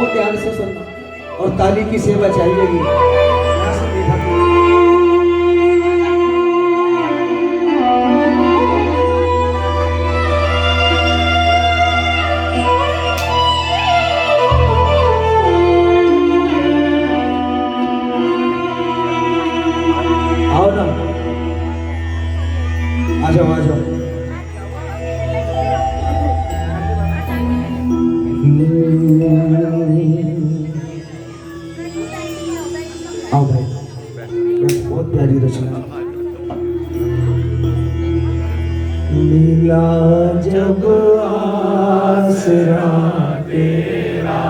बहुत ध्यान से सुनना और ताली की सेवा चाहिएगी। यहाँ से देखा आओ ना, आ जाओ आ जाओ। आओ भाई, बहुत प्यारी रचना। मिला जब आसरा तेरा,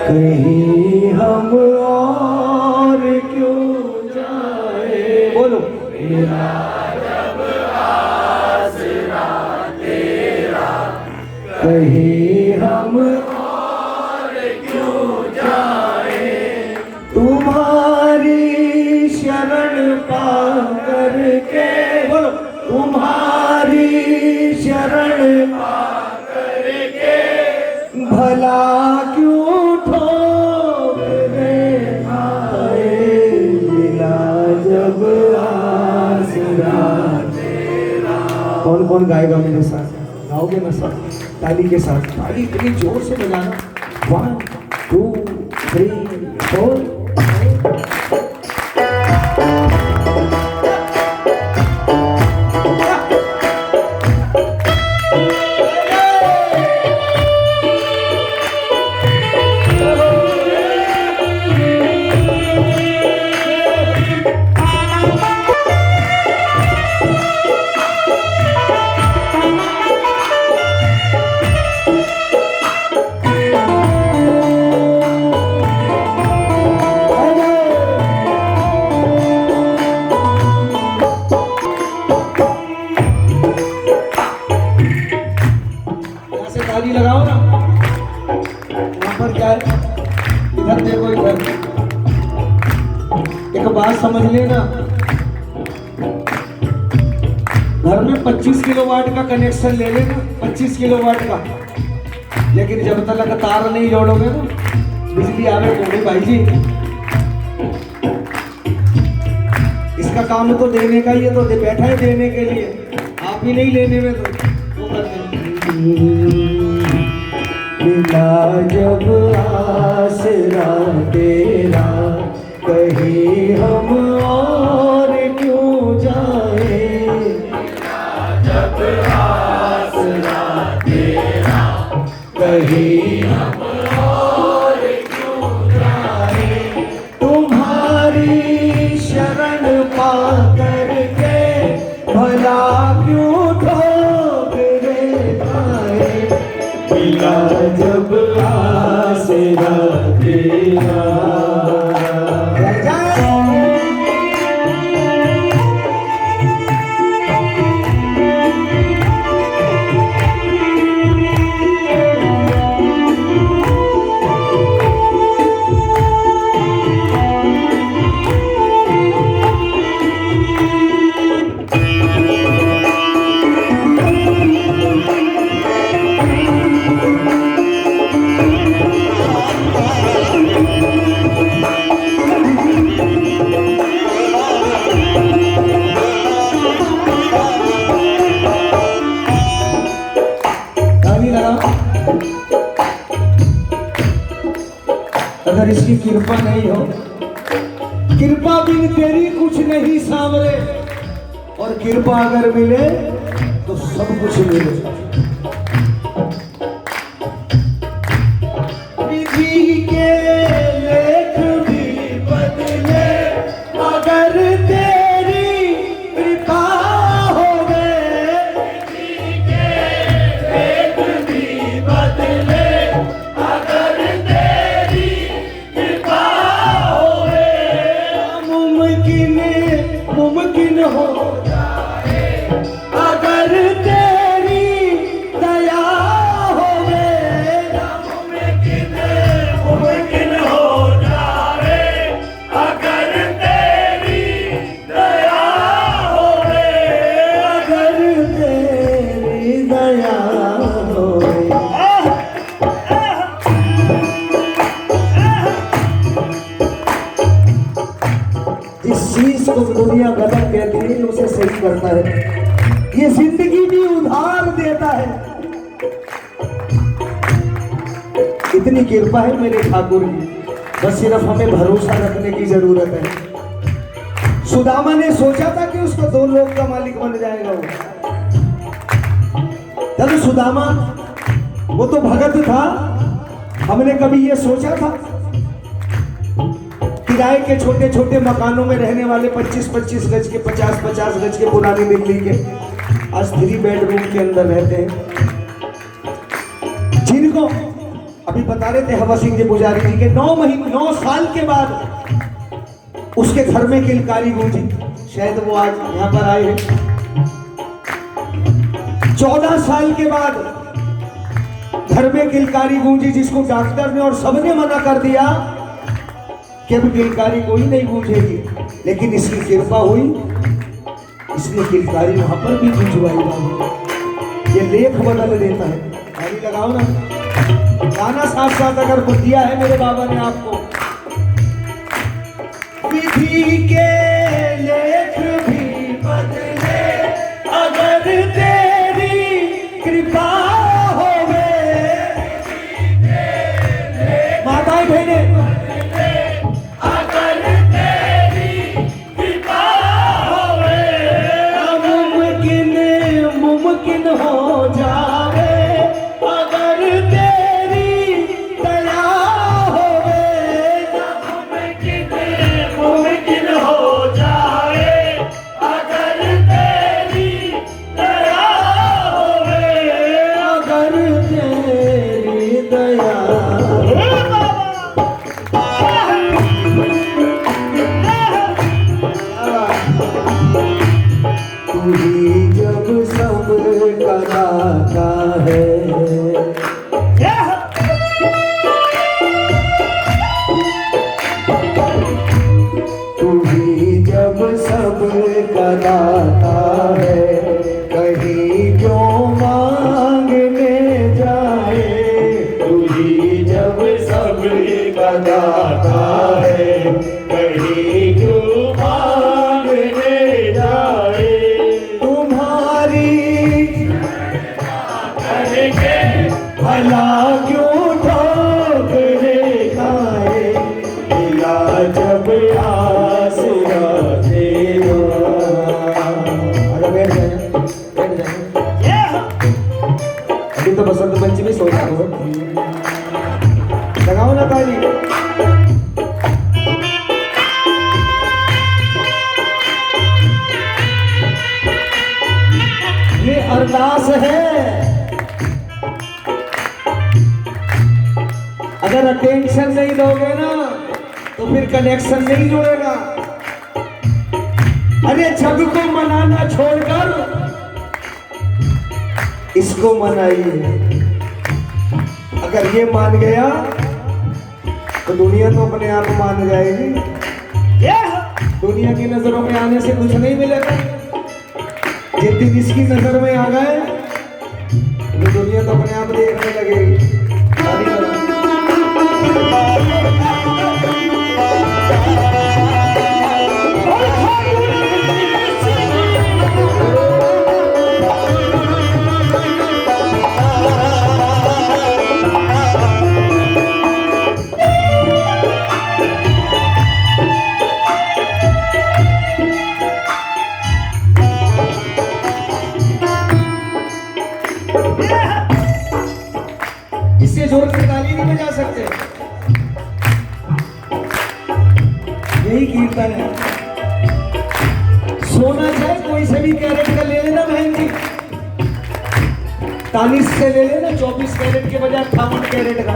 कहीं हम और क्यों जाए। बोलो। मिला जब आसरा तेरा, कहीं हम और क्यों जाए। तुम्हारी शरण पा करके, बोलो, तुम्हारी शरण पा करके भला क्यों ठोकरे खाए। मिला जब आसरा तेरा। कौन कौन गाएगा मेरे साथ? गाओगे ना सब? ताली के साथ, ताली इतनी जोर से बजाना। 1 2 3 4। ताली लगाओ ना। वहां पर क्या है? इधर देखो, इधर एक बात समझ लेना। घर में 25 किलोवाट का कनेक्शन ले लेना, 25 किलोवाट का। लेकिन जब तक तार नहीं जोड़ोगे ना, बिजली आवे थोड़ी भाई जी। इसका काम तो देने का ही है, तो बैठा है देने के लिए। आप ही नहीं लेने में तो वो करते। मिला जब आसरा तेरा, कहीं हम और क्यों जाए। मिला जब आसरा तेरा, कहीं हम और क्यों जाए। तुम्हारी शरण पा करके भला क्यों ठोकरे खाए। मिला जब आसरा तेरा। अगर इसकी कृपा नहीं हो, कृपा बिन तेरी कुछ नहीं सामरे, और कृपा अगर मिले तो सब कुछ मिले। विधि के लेख भी बदले अगर तेरी कृपा हो गए। विधि के लेख भी बदले अगर तेरी कृपा हो गए। मुमकिन हो जाए अगर तेरी इतनी कृपा है मेरे ठाकुर की, बस सिर्फ हमें भरोसा रखने की जरूरत है। सुदामा ने सोचा था कि उसको 2 लोक का मालिक बन जाएगा वो। तब सुदामा वो तो भगत था, हमने कभी ये सोचा था? किराए के छोटे छोटे मकानों में रहने वाले 25-25 गज के, 50-50 गज के पुरानी दिल्ली के आज 3 बेडरूम के अंदर रहते हैं, जिनको अभी बता रहे थे हवा सिंह जी पुजारी जी के 9 साल के बाद उसके घर में किलकारी गूंजी। शायद वो आज यहां पर आए हैं। 14 साल के बाद घर में किलकारी गूंजी, जिसको डॉक्टर ने और सबने मना कर दिया कि अब किलकारी कोई नहीं गूंजेगी, लेकिन इसकी कृपा हुई, इसने किलकारी वहां पर भी गूंजवाई। ये लेख बदल देता है। ताली लगाओ ना, गाना साथ साथ अगर दिया है मेरे बाबा ने आपको। विधि के लेख भी बदले अगर तेरी कृपा होवे, माताएं बहने मुमकिन हो जावे, अगर तेरी दया होवे, मुमकिन हो जाए, अगर तेरी दया होवे, अगर तेरी दया। तू ही जब सब कराता है, तू ही जब सब कराता है, कहीं क्यों मांगने जाए, तू ही जब सब कराता है, कहीं क्यों मांगने जाए, भला क्यों ठोकरे खाए, मिला जब आसरा तेरा। अरे बैठ जाए, अभी तो बसंत पंचमी सोच रहा हूँ, लगाओ ना ताली। ये अरदास है, अगर अटेंशन नहीं दोगे ना तो फिर कनेक्शन नहीं जुड़ेगा। अरे जग को मनाना छोड़कर इसको मनाइए। अगर ये मान गया तो दुनिया तो अपने आप मान जाएगी। दुनिया की नजरों में आने से कुछ नहीं मिलेगा। जिस दिन इसकी नजर में आ गए तो दुनिया तो अपने आप देखने लगेगी। इससे जोर से ताली नहीं बजा सकते। यही कीर्तन है। सोना चाहे कोई से भी कैरेट का ले लेना बहन जी, 40 से ले लेना, 24 कैरेट के बजाय 58 कैरेट का,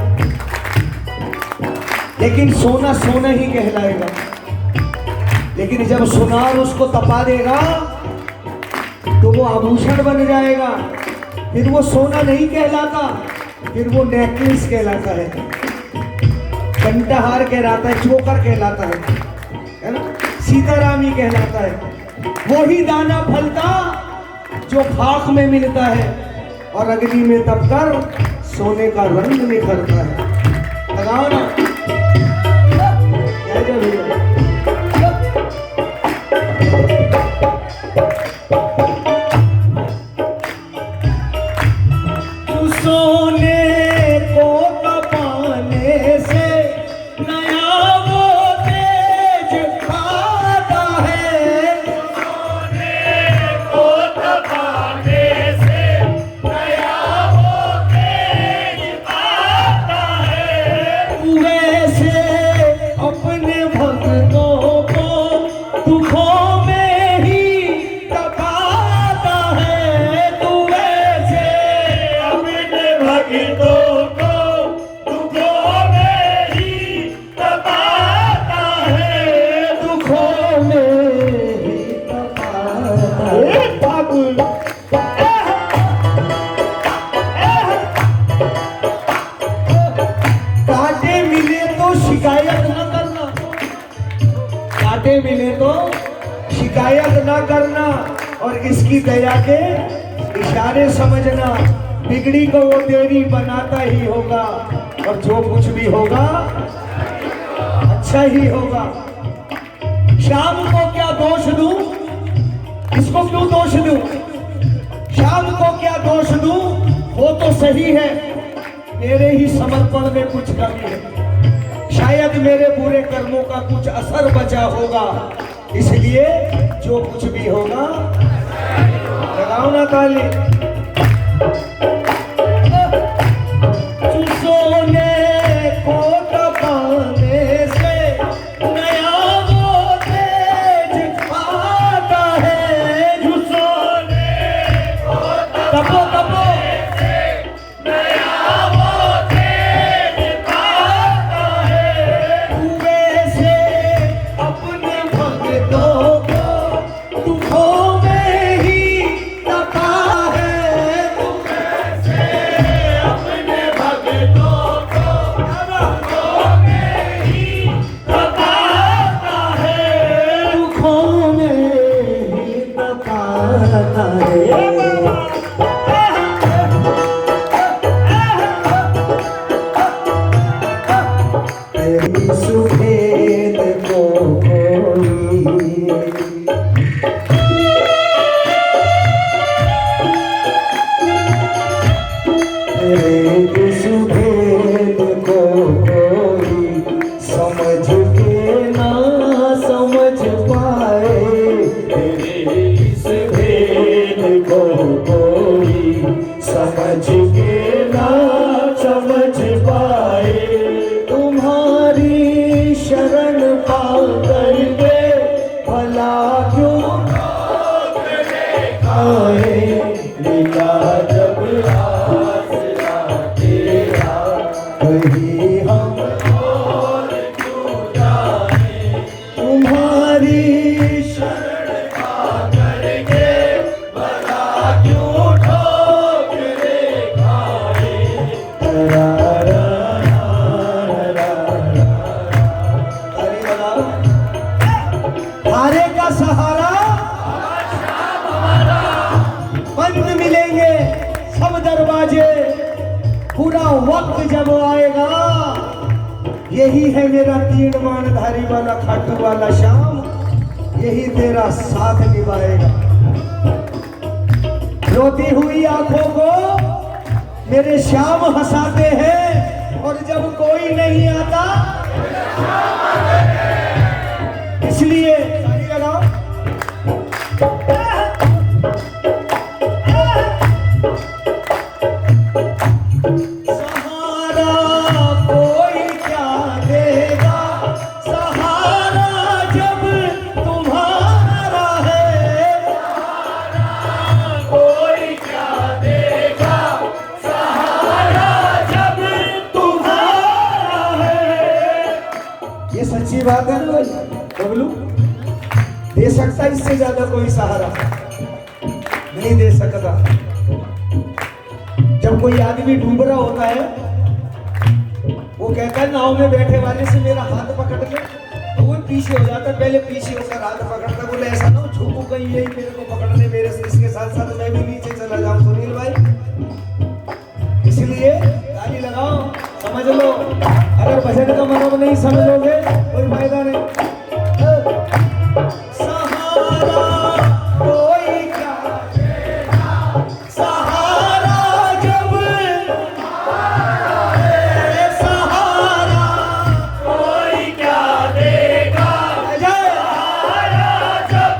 लेकिन सोना सोना ही कहलाएगा। लेकिन जब सुनार उसको तपा देगा तो वो आभूषण बन जाएगा, फिर वो सोना नहीं कहलाता, फिर वो नेकलेस कहलाता है, कंठहार कहलाता है, चोकर कहलाता है ना, सीताराम ही कहलाता है। वही दाना फलता जो खाक में मिलता है और अग्नि में तपकर सोने का रंग निखरता है। लगाओ ना, क्या भैया। सोने को तपाने कांटे मिले तो शिकायत ना करना और इसकी दया के इशारे समझना। बिगड़ी को वो तेरी बनाता ही होगा और जो कुछ भी होगा अच्छा ही होगा। शाम को क्या दोष दूं, इसको क्यों दोष दूं? शाम को क्या दोष दूं, वो तो सही है, मेरे ही समर्पण में कुछ कमी है। शायद मेरे बुरे कर्मों का कुछ असर बचा होगा, इसलिए जो कुछ भी होगा लगाओ ना ताली। सोने को तपाने से नया वो तेज आता है। सोने को तपो तपो नया वो तेज आता है। वैसे अपने भक्तों को दुखों में ही तपा है। वैसे अपने भक्तों को दुखों में ही तपाता है। दुखों में ही तपाता है। तेरी सुभेद को कोई तेरे सुभेद को कोई समझ के ना समझ पाए। तेरे इस भेद को कोई समझ के ना समझ पाए। तुम्हारी शरण पा करके भला क्यों आए। लीला जब आसरा तेरा वही हम और क्यों जाए। तुम्हारी शरण पा करके भला क्यों ठोकरे खाए। रा रा रा रा रा। ताली बजाओ। हारे का सहारा बंद मिलेंगे सब दरवाजे। पूरा वक्त जब आएगा, यही है मेरा तीन मानधारी वाला खाटू वाला श्याम, यही तेरा साथ निभाएगा। रोती हुई आंखों को मेरे श्याम हंसाते हैं और जब कोई नहीं आता इसलिए ताली लगाओ। सहारा कोई क्या देगा, सहारा जब तुम्हारा है। सहारा कोई क्या देगा, सहारा जब तुम्हारा है। ये सच्ची बात है ना भाई बबलू? दे सकता इससे ज्यादा कोई सहारा नहीं दे सकता। जब कोई आदमी डूब रहा होता है, वो कहता है नाव में बैठे वाले से मेरा हाथ पकड़ ले, तो वो पीछे हो जाता है, पहले पीछे होकर हाथ पकड़ता, बोले ऐसा ना झूकू कहीं यही मेरे को पकड़ने, मेरे से इसके साथ साथ मैं भी नीचे चला जाऊं। सुनील भाई इसलिए ताली लगाओ, समझ लो। अगर भजन का मतलब नहीं समझोगे कोई फायदा नहीं। सहारा कोई क्या देगा, सहारा जब तुम्हारा है। सहारा कोई क्या देगा, सहारा जब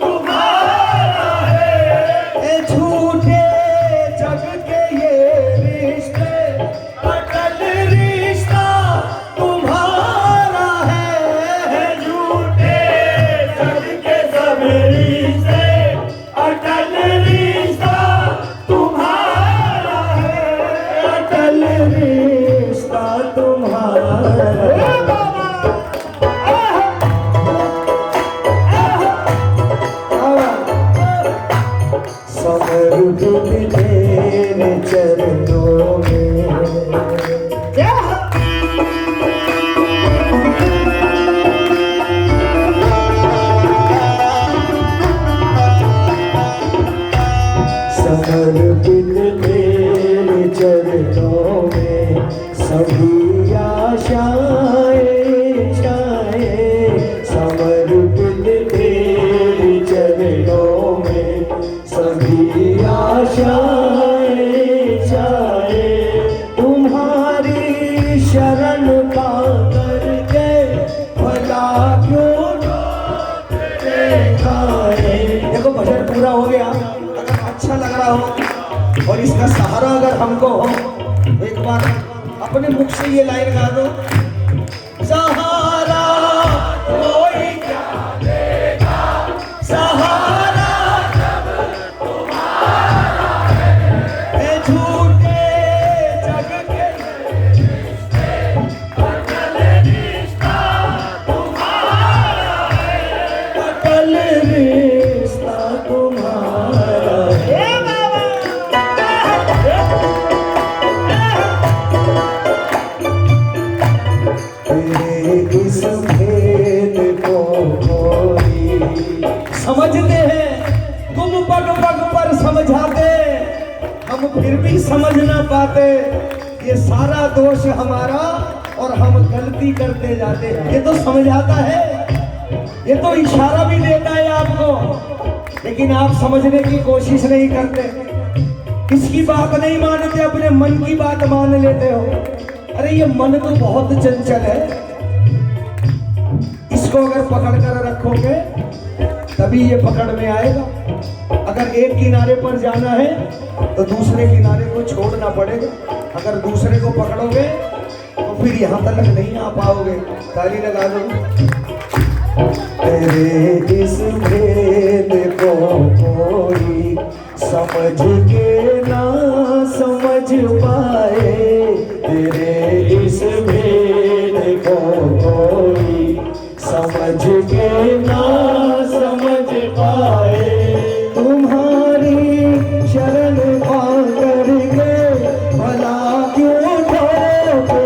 तुम्हारा है। झूठे जग के ये रिश्ते, अटल रिश्ता तुम्हारा है। झूठे जग के सब रिश्ते, अटल रिश्ता तुम्हारा है। अटल रिश्ता तुम्हारा है। समर्पित तेरे चरणों में। क्या सभी आशाएं छाए समर्पित तेरे चरणों में, सभी आशाएं छाए तुम्हारी शरण पा करके भला क्यों खाए। देखो भजन पूरा हो गया, अगर अच्छा लग रहा हो और इसका सहारा अगर हमको हो, एक बार अपने मुख से ये लाइन गा दो, सहारा कोई क्या देगा, सहारा जब तुम्हारा है, झूठे जग के रिश्ते अटल रिश्ता तुम्हारा है, अटल रिश्ता तुम्हारा है। इस भेद को कोई समझते हैं, तुम पग पग पर समझाते, हम फिर भी समझ ना पाते, ये सारा दोष हमारा और हम गलती करते जाते। ये तो समझाता है, ये तो इशारा भी देता है आपको, लेकिन आप समझने की कोशिश नहीं करते, किसकी बात नहीं मानते, अपने मन की बात मान लेते हो। अरे ये मन तो बहुत चंचल है, इसको अगर पकड़ कर रखोगे तभी ये पकड़ में आएगा। अगर एक किनारे पर जाना है तो दूसरे किनारे को छोड़ना पड़ेगा, अगर दूसरे को पकड़ोगे तो फिर यहाँ तक नहीं आ पाओगे। ताली लगा दो। तेरे इस भेद को कोई समझ के ना समझ पाए, तेरे इस भेद को कोई समझ के ना समझ पाए, तुम्हारी शरण पा करके भला क्यों ठोकरे